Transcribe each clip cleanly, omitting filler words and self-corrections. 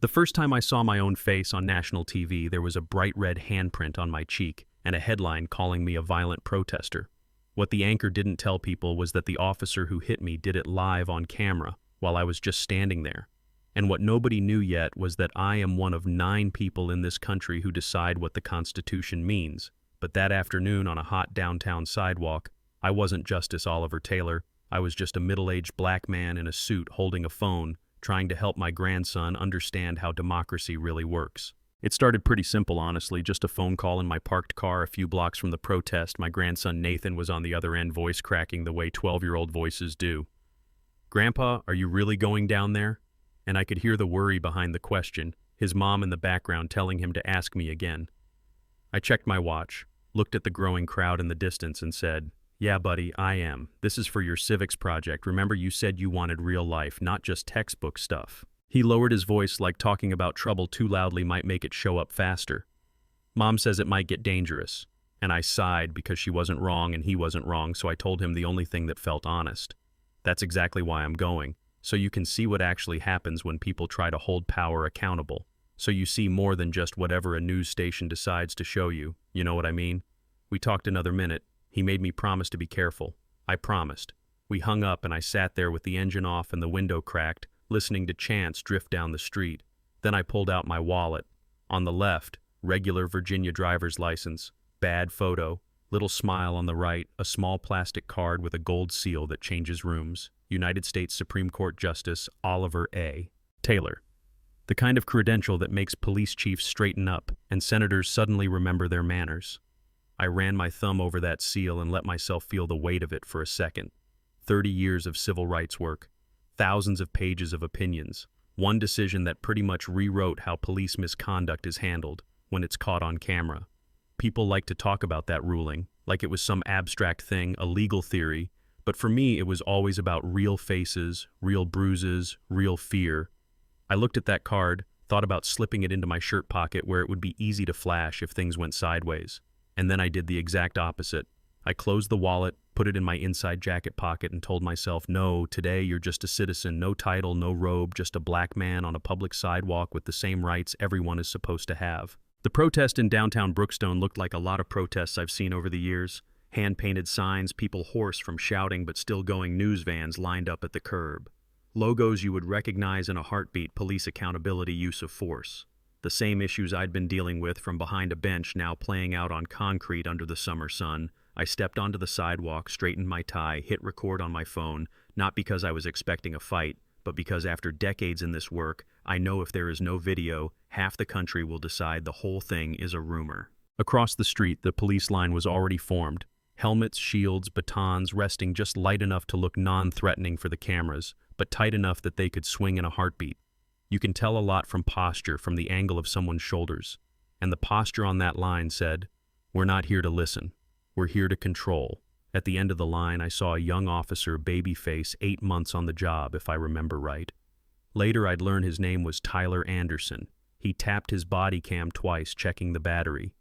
The first time I saw my own face on national TV, there was a bright red handprint on my cheek and a headline calling me a violent protester. What the anchor didn't tell people was that the officer who hit me did it live on camera while I was just standing there. And what nobody knew yet was that I am one of 9 people in this country who decide what the Constitution means. But that afternoon on a hot downtown sidewalk, I wasn't Justice Oliver Taylor. I was just a middle-aged black man in a suit holding a phone, trying to help my grandson understand how democracy really works. It started pretty simple, honestly, just a phone call in my parked car a few blocks from the protest. My grandson Nathan was on the other end, voice cracking the way 12-year-old voices do. "Grandpa, are you really going down there?" And I could hear the worry behind the question, his mom in the background telling him to ask me again. I checked my watch, looked at the growing crowd in the distance and said, "Yeah, buddy, I am. This is for your civics project. Remember you said you wanted real life, not just textbook stuff." He lowered his voice like talking about trouble too loudly might make it show up faster. "Mom says it might get dangerous." And I sighed because she wasn't wrong and he wasn't wrong, so I told him the only thing that felt honest. That's exactly why I'm going, so you can see what actually happens when people try to hold power accountable. So you see more than just whatever a news station decides to show you. You know what I mean? We talked another minute. He made me promise to be careful. I promised. We hung up and I sat there with the engine off and the window cracked, listening to chants drift down the street. Then I pulled out my wallet. On the left, regular Virginia driver's license, bad photo, little smile on the right, a small plastic card with a gold seal that changes rooms. United States Supreme Court Justice Oliver A. Taylor. The kind of credential that makes police chiefs straighten up and senators suddenly remember their manners. I ran my thumb over that seal and let myself feel the weight of it for a second. 30 years of civil rights work, thousands of pages of opinions, one decision that pretty much rewrote how police misconduct is handled when it's caught on camera. People like to talk about that ruling like it was some abstract thing, a legal theory, but for me it was always about real faces, real bruises, real fear. I looked at that card, thought about slipping it into my shirt pocket where it would be easy to flash if things went sideways. And then I did the exact opposite. I closed the wallet, put it in my inside jacket pocket and told myself, no, today you're just a citizen, no title, no robe, just a black man on a public sidewalk with the same rights everyone is supposed to have. The protest in downtown Brookstone looked like a lot of protests I've seen over the years. Hand-painted signs, people hoarse from shouting but still going, news vans lined up at the curb. Logos you would recognize in a heartbeat, police accountability, use of force. The same issues I'd been dealing with from behind a bench now playing out on concrete under the summer sun. I stepped onto the sidewalk, straightened my tie, hit record on my phone, not because I was expecting a fight, but because after decades in this work, I know if there is no video, half the country will decide the whole thing is a rumor. Across the street, the police line was already formed. Helmets, shields, batons resting just light enough to look non-threatening for the cameras, but tight enough that they could swing in a heartbeat. You can tell a lot from posture, from the angle of someone's shoulders. And the posture on that line said, "We're not here to listen. We're here to control." At the end of the line, I saw a young officer, baby face, 8 months on the job, if I remember right. Later, I'd learn his name was Tyler Anderson. He tapped his body cam twice, checking the battery.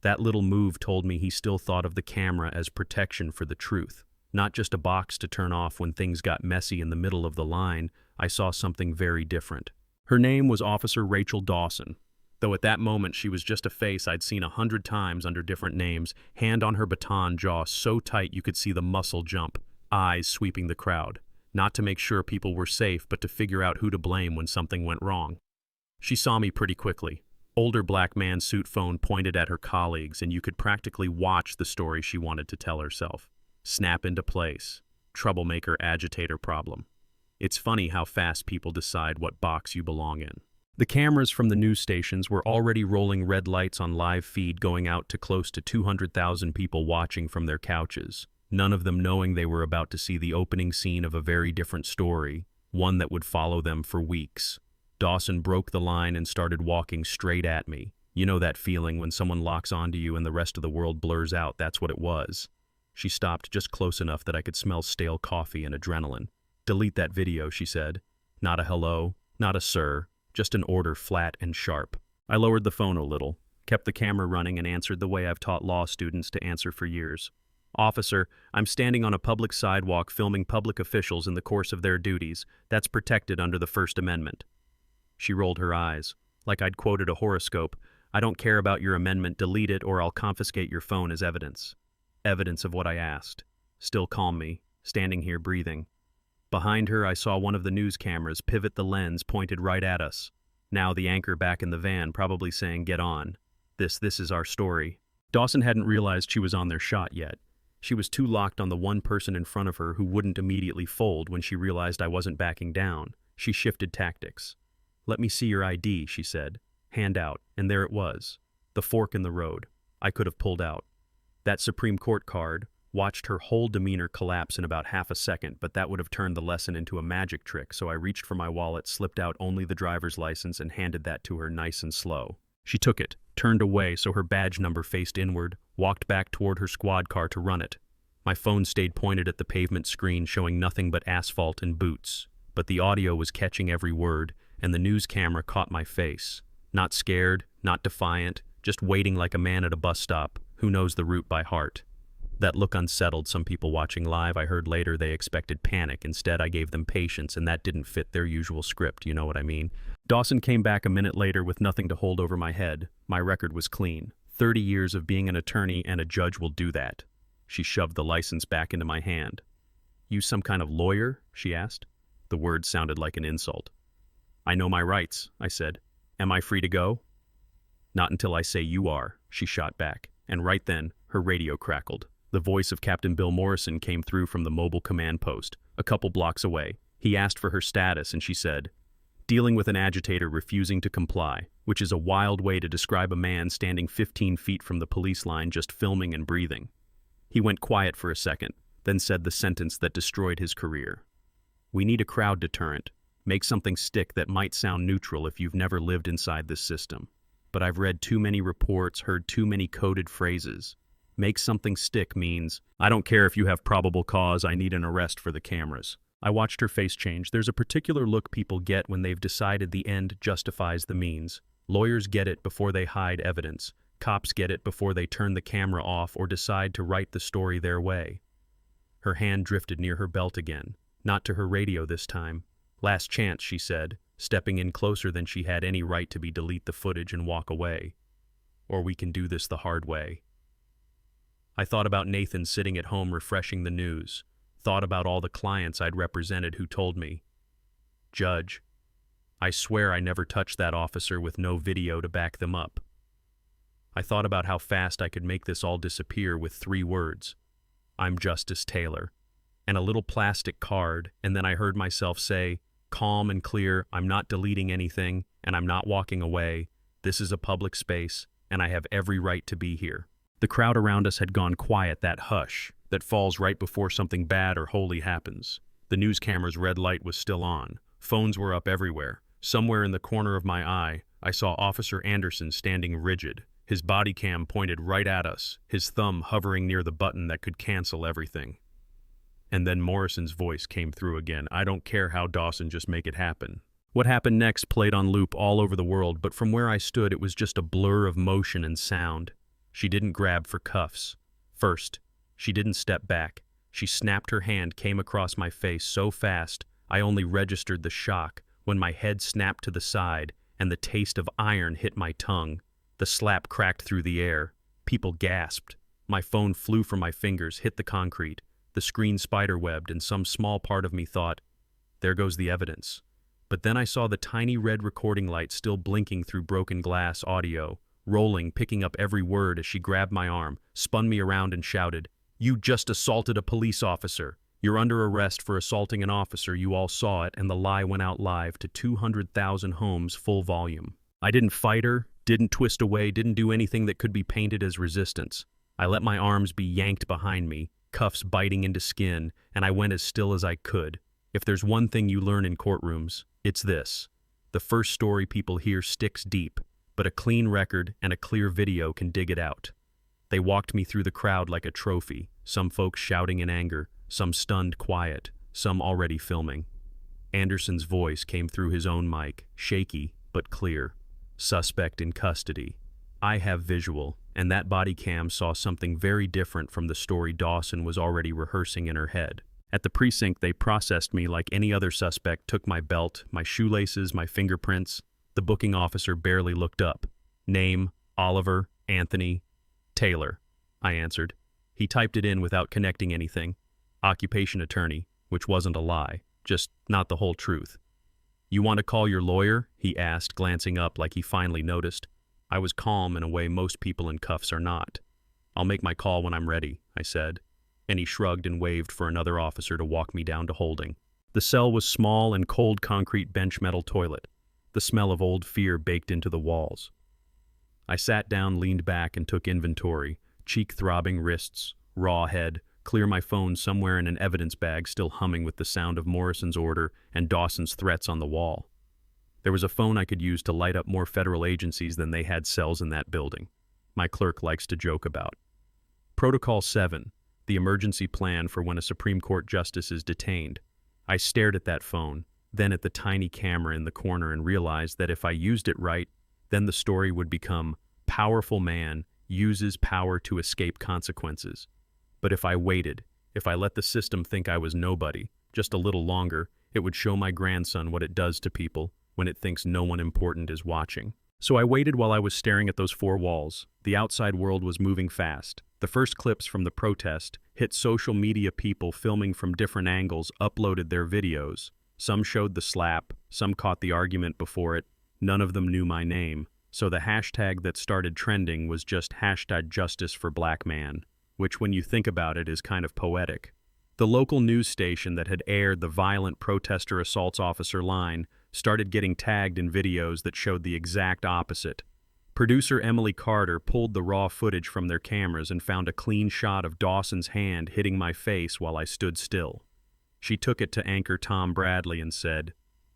That little move told me he still thought of the camera as protection for the truth, not just a box to turn off when things got messy in the middle of the line. I saw something very different. Her name was Officer Rachel Dawson, though at that moment she was just a face I'd seen 100 times under different names, hand on her baton, jaw so tight you could see the muscle jump, eyes sweeping the crowd, not to make sure people were safe, but to figure out who to blame when something went wrong. She saw me pretty quickly. Older black man, suit phone pointed at her colleagues, and you could practically watch the story she wanted to tell herself. Snap into place. Troublemaker, agitator problem. It's funny how fast people decide what box you belong in. The cameras from the news stations were already rolling red lights on live feed going out to close to 200,000 people watching from their couches, none of them knowing they were about to see the opening scene of a very different story, one that would follow them for weeks. Dawson broke the line and started walking straight at me. You know that feeling when someone locks onto you and the rest of the world blurs out? That's what it was. She stopped just close enough that I could smell stale coffee and adrenaline. "Delete that video," she said. Not a hello, not a sir, just an order, flat and sharp. I lowered the phone a little, kept the camera running, and answered the way I've taught law students to answer for years. "Officer, I'm standing on a public sidewalk filming public officials in the course of their duties. That's protected under the First Amendment." She rolled her eyes. Like I'd quoted a horoscope. I don't care about your amendment, delete it or I'll confiscate your phone as evidence. Evidence of what I asked. Still calm me, standing here breathing. Behind her I saw one of the news cameras pivot the lens pointed right at us. Now the anchor back in the van probably saying, "Get on. This is our story." Dawson hadn't realized she was on their shot yet. She was too locked on the one person in front of her who wouldn't immediately fold when she realized I wasn't backing down. She shifted tactics. "Let me see your ID," she said. Hand out, and there it was. The fork in the road. I could have pulled out. That Supreme Court card, watched her whole demeanor collapse in about half a second, but that would have turned the lesson into a magic trick, so I reached for my wallet, slipped out only the driver's license, and handed that to her nice and slow. She took it, turned away so her badge number faced inward, walked back toward her squad car to run it. My phone stayed pointed at the pavement screen, showing nothing but asphalt and boots. But the audio was catching every word, and the news camera caught my face. Not scared, not defiant, just waiting like a man at a bus stop, who knows the route by heart. That look unsettled some people watching live. I heard later they expected panic. Instead, I gave them patience, and that didn't fit their usual script, you know what I mean? Dawson came back a minute later with nothing to hold over my head. My record was clean. 30 years of being an attorney, and a judge will do that. She shoved the license back into my hand. "You some kind of lawyer?" she asked. The word sounded like an insult. "I know my rights," I said. "Am I free to go?" "Not until I say you are," she shot back. And right then, her radio crackled. The voice of Captain Bill Morrison came through from the mobile command post, a couple blocks away. He asked for her status, and she said, "Dealing with an agitator refusing to comply," which is a wild way to describe a man standing 15 feet from the police line just filming and breathing. He went quiet for a second, then said the sentence that destroyed his career. "We need a crowd deterrent. Make something stick that might sound neutral if you've never lived inside this system. But I've read too many reports, heard too many coded phrases. Make something stick means, I don't care if you have probable cause, I need an arrest for the cameras." I watched her face change. There's a particular look people get when they've decided the end justifies the means. Lawyers get it before they hide evidence. Cops get it before they turn the camera off or decide to write the story their way. Her hand drifted near her belt again, not to her radio this time. "Last chance," she said, stepping in closer than she had any right to be. "Delete the footage and walk away. Or we can do this the hard way." I thought about Nathan sitting at home refreshing the news. Thought about all the clients I'd represented who told me, "Judge, I swear I never touched that officer," with no video to back them up. I thought about how fast I could make this all disappear with 3 words. "I'm Justice Taylor." And a little plastic card, and then I heard myself say, calm and clear, "I'm not deleting anything, and I'm not walking away. This is a public space, and I have every right to be here." The crowd around us had gone quiet, that hush that falls right before something bad or holy happens. The news camera's red light was still on. Phones were up everywhere. Somewhere in the corner of my eye, I saw Officer Anderson standing rigid, his body cam pointed right at us, his thumb hovering near the button that could cancel everything. And then Morrison's voice came through again. "I don't care how, Dawson, just make it happen." What happened next played on loop all over the world, but from where I stood it was just a blur of motion and sound. She didn't grab for cuffs. First, she didn't step back. She snapped her hand, came across my face so fast I only registered the shock when my head snapped to the side and the taste of iron hit my tongue. The slap cracked through the air. People gasped. My phone flew from my fingers, hit the concrete. The screen spiderwebbed, and some small part of me thought, there goes the evidence. But then I saw the tiny red recording light still blinking through broken glass audio, rolling, picking up every word as she grabbed my arm, spun me around and shouted, "You just assaulted a police officer. You're under arrest for assaulting an officer. You all saw it," and the lie went out live to 200,000 homes, full volume. I didn't fight her, didn't twist away, didn't do anything that could be painted as resistance. I let my arms be yanked behind me, cuffs biting into skin, and I went as still as I could. If there's one thing you learn in courtrooms, it's this. The first story people hear sticks deep, but a clean record and a clear video can dig it out. They walked me through the crowd like a trophy, some folks shouting in anger, some stunned quiet, some already filming. Anderson's voice came through his own mic, shaky but clear. "Suspect in custody. I have visual," and that body cam saw something very different from the story Dawson was already rehearsing in her head. At the precinct, they processed me like any other suspect, took my belt, my shoelaces, my fingerprints. The booking officer barely looked up. Name, Oliver, Anthony, Taylor, I answered. He typed it in without connecting anything. Occupation attorney, which wasn't a lie, just not the whole truth. You want to call your lawyer? He asked, glancing up like he finally noticed. I was calm in a way most people in cuffs are not. I'll make my call when I'm ready, I said, and he shrugged and waved for another officer to walk me down to holding. The cell was small and cold concrete bench metal toilet, the smell of old fear baked into the walls. I sat down, leaned back, and took inventory, cheek-throbbing wrists, raw head, clear my phone somewhere in an evidence bag still humming with the sound of Morrison's order and Dawson's threats on the wall. There was a phone I could use to light up more federal agencies than they had cells in that building. My clerk likes to joke about. Protocol 7, the emergency plan for when a Supreme Court justice is detained. I stared at that phone, then at the tiny camera in the corner, and realized that if I used it right, then the story would become "Powerful man uses power to escape consequences." But if I waited, if I let the system think I was nobody, just a little longer, it would show my grandson what it does to people when it thinks no one important is watching. So I waited while I was staring at those four walls. The outside world was moving fast. The first clips from the protest hit social media. People filming from different angles uploaded their videos. Some showed the slap, some caught the argument before it. None of them knew my name, so the hashtag that started trending was just #JusticeForBlackMan, which when you think about it is kind of poetic. The local news station that had aired the violent protester assaults officer line started getting tagged in videos that showed the exact opposite. Producer Emily Carter pulled the raw footage from their cameras and found a clean shot of Dawson's hand hitting my face while I stood still. She took it to anchor Tom Bradley and said,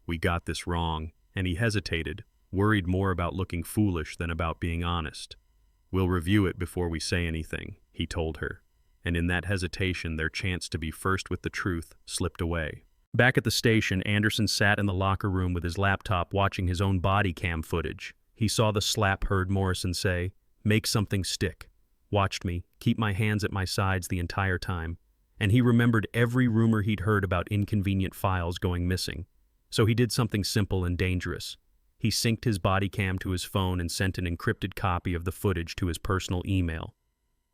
"We got this wrong," and he hesitated, worried more about looking foolish than about being honest. "We'll review it before we say anything," he told her, and in that hesitation their chance to be first with the truth slipped away. Back at the station, Anderson sat in the locker room with his laptop watching his own body cam footage. He saw the slap, heard Morrison say, "Make something stick," watched me, keep my hands at my sides the entire time, and he remembered every rumor he'd heard about inconvenient files going missing. So he did something simple and dangerous. He synced his body cam to his phone and sent an encrypted copy of the footage to his personal email.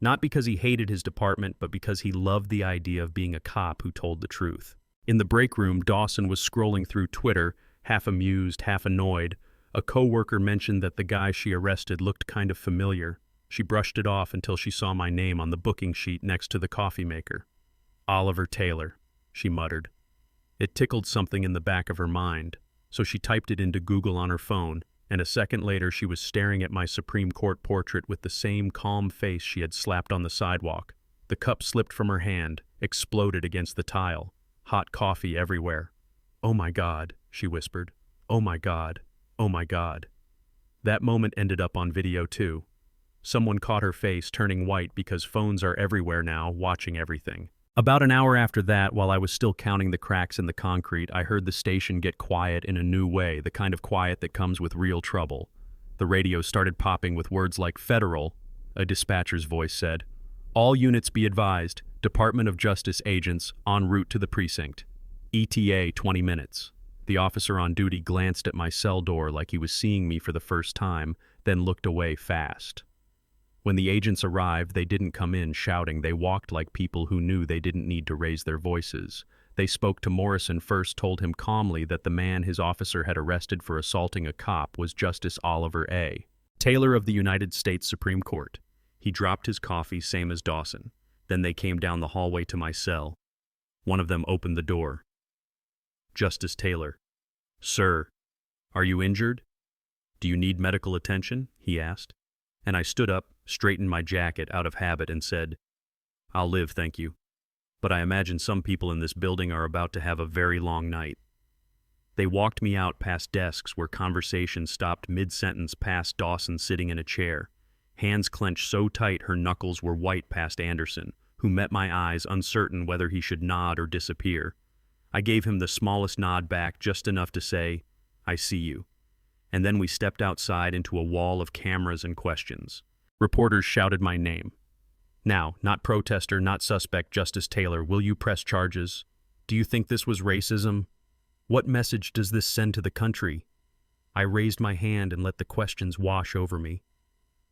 Not because he hated his department, but because he loved the idea of being a cop who told the truth. In the break room, Dawson was scrolling through Twitter, half amused, half annoyed. A coworker mentioned that the guy she arrested looked kind of familiar. She brushed it off until she saw my name on the booking sheet next to the coffee maker. "Oliver Taylor," she muttered. It tickled something in the back of her mind, so she typed it into Google on her phone, and a second later she was staring at my Supreme Court portrait with the same calm face she had slapped on the sidewalk. The cup slipped from her hand, exploded against the tile. Hot coffee everywhere. "Oh my God," she whispered. "Oh my God. Oh my God." That moment ended up on video too. Someone caught her face turning white because phones are everywhere now, watching everything. About an hour after that, while I was still counting the cracks in the concrete, I heard the station get quiet in a new way, the kind of quiet that comes with real trouble. The radio started popping with words like "federal," a dispatcher's voice said. "All units be advised, Department of Justice agents en route to the precinct. ETA 20 minutes. The officer on duty glanced at my cell door like he was seeing me for the first time, then looked away fast. When the agents arrived, they didn't come in shouting. They walked like people who knew they didn't need to raise their voices. They spoke to Morrison first, told him calmly that the man his officer had arrested for assaulting a cop was Justice Oliver A. Taylor of the United States Supreme Court. He dropped his coffee, same as Dawson. Then they came down the hallway to my cell. One of them opened the door. "Justice Taylor." "Sir, are you injured? Do you need medical attention?" he asked. And I stood up, straightened my jacket out of habit, and said, "I'll live, thank you. But I imagine some people in this building are about to have a very long night." They walked me out past desks where conversation stopped mid-sentence, past Dawson sitting in a chair. Hands clenched so tight her knuckles were white, past Anderson, who met my eyes, uncertain whether he should nod or disappear. I gave him the smallest nod back, just enough to say, "I see you." And then we stepped outside into a wall of cameras and questions. Reporters shouted my name. "Now, not protester, not suspect, Justice Taylor, will you press charges? Do you think this was racism? What message does this send to the country?" I raised my hand and let the questions wash over me.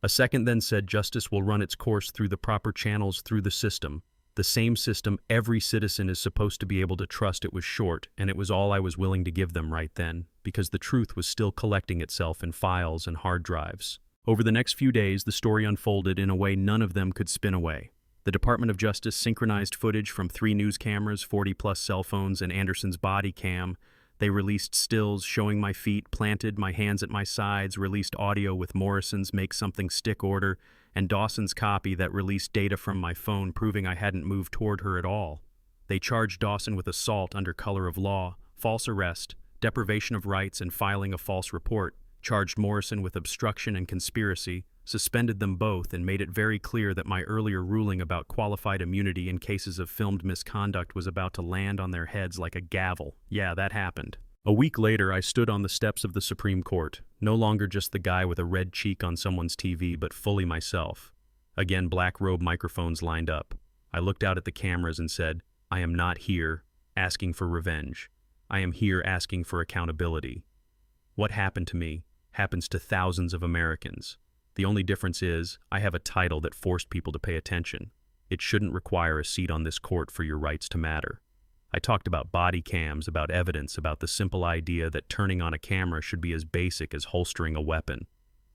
A second then said justice will run its course through the proper channels through the system. The same system every citizen is supposed to be able to trust. It was short, and it was all I was willing to give them right then, because the truth was still collecting itself in files and hard drives. Over the next few days, the story unfolded in a way none of them could spin away. The Department of Justice synchronized footage from 3 news cameras, 40-plus cell phones, and Anderson's body cam. They released stills showing my feet planted, my hands at my sides, released audio with Morrison's Make Something Stick order, and Dawson's copy that released data from my phone proving I hadn't moved toward her at all. They charged Dawson with assault under color of law, false arrest, deprivation of rights, and filing a false report, charged Morrison with obstruction and conspiracy, suspended them both, and made it very clear that my earlier ruling about qualified immunity in cases of filmed misconduct was about to land on their heads like a gavel. Yeah, that happened. A week later, I stood on the steps of the Supreme Court, no longer just the guy with a red cheek on someone's TV, but fully myself. Again, black robe microphones lined up. I looked out at the cameras and said, I am not here asking for revenge. I am here asking for accountability. What happened to me happens to thousands of Americans. The only difference is, I have a title that forced people to pay attention. It shouldn't require a seat on this court for your rights to matter. I talked about body cams, about evidence, about the simple idea that turning on a camera should be as basic as holstering a weapon.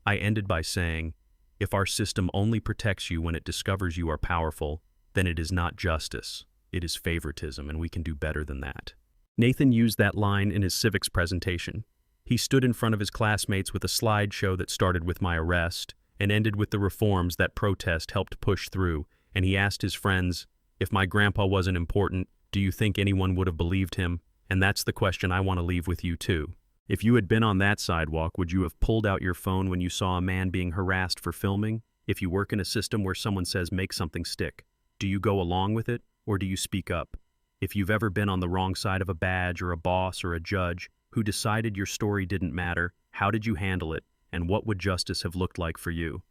I ended by saying, if our system only protects you when it discovers you are powerful, then it is not justice. It is favoritism, and we can do better than that. Nathan used that line in his civics presentation. He stood in front of his classmates with a slideshow that started with my arrest and ended with the reforms that protest helped push through, and he asked his friends, if my grandpa wasn't important, do you think anyone would have believed him? And that's the question I want to leave with you too. If you had been on that sidewalk, would you have pulled out your phone when you saw a man being harassed for filming? If you work in a system where someone says make something stick, do you go along with it, or do you speak up? If you've ever been on the wrong side of a badge or a boss or a judge who decided your story didn't matter, how did you handle it, and what would justice have looked like for you?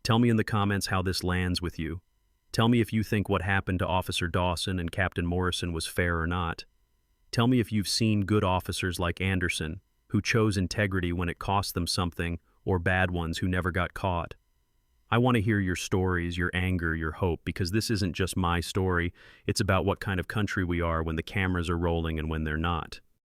Tell me in the comments how this lands with you. Tell me if you think what happened to Officer Dawson and Captain Morrison was fair or not. Tell me if you've seen good officers like Anderson, who chose integrity when it cost them something, or bad ones who never got caught. I want to hear your stories, your anger, your hope, because this isn't just my story. It's about what kind of country we are when the cameras are rolling and when they're not.